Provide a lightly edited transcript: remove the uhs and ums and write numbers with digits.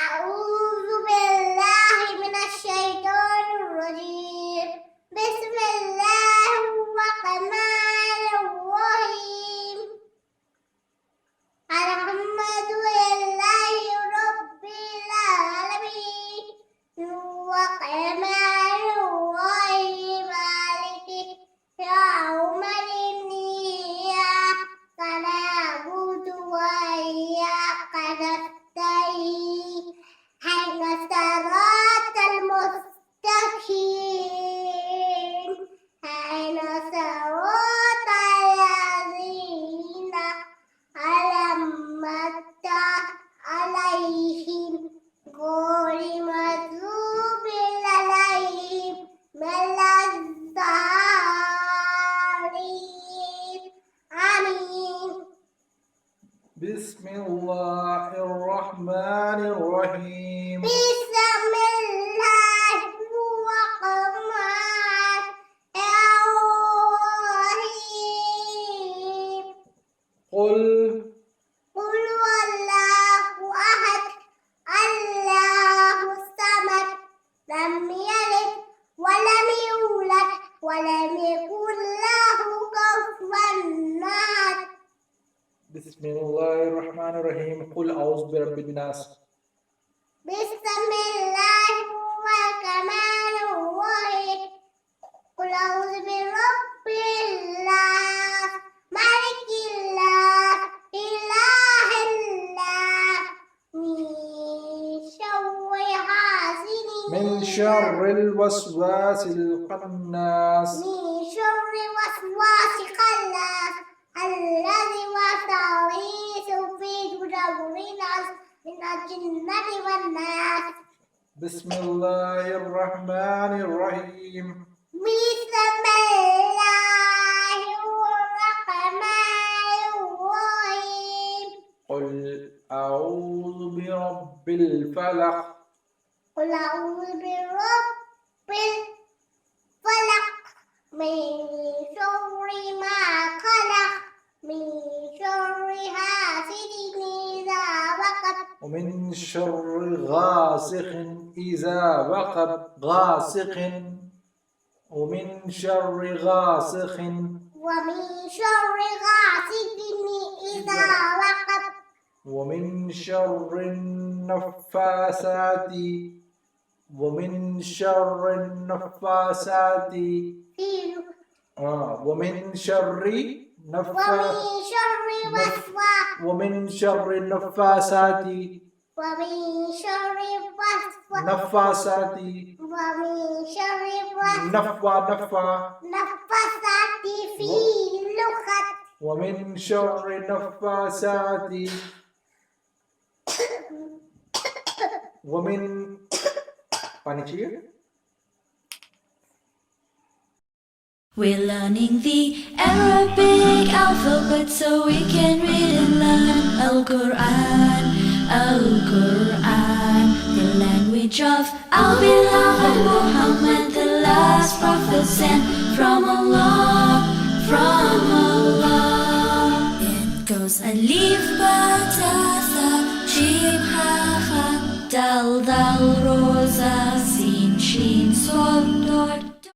أعوذ بالله من الشيطان الرجيم. بسم الله الرحمن الرحيم. الحمد لله رب العالمين الرحمن الرحيم مالك يوم الدين إياك نعبد وإياك نستعين اهدنا الصراط المستقيم اهدنا الصراط الذين أنعمت عليهم غير المغضوب عليهم ولا الضالين آمين. بسم الله الرحمن الرحيم. بسم الله الرحمن الرحيم. قل قل هو الله أحد الله الصمد لم يلد ولم يولد ولم يكن له كفوا أحد. بسم الله الرحمن الرحيم. قل أعوذ برب الناس. بسم الله الرحمن الرحيم. قل أعوذ برب الناس مالك الناس إله الناس من شر الوسواس الخناس. من شر وسواس الخناس الذي يوسوس في صدور الناس من الجنة والناس. بسم الله الرحمن الرحيم. بسم الله الرحمن الرحيم. قل أعوذ برب الفلق. قل أعوذ برب الفلق من شر ما خلق من شر حاسد إذا وقب ومن شر غاسق إذا وقب. غاسق. ومن شر غاسق. ومن شر غاسق إذا وقب ومن شر النفاسات. ومن شر النفاسات. ومن شر ومن شر النفاسات. ومن شر نفاسات. ومن شر نفاسات في اللغة. ومن شر النفاسات. ومن We're learning the Arabic alphabet so we can read and learn Al-Quran, Al-Quran, the language of our beloved Muhammad, the last prophet sent from Allah, from Allah. It goes alif ba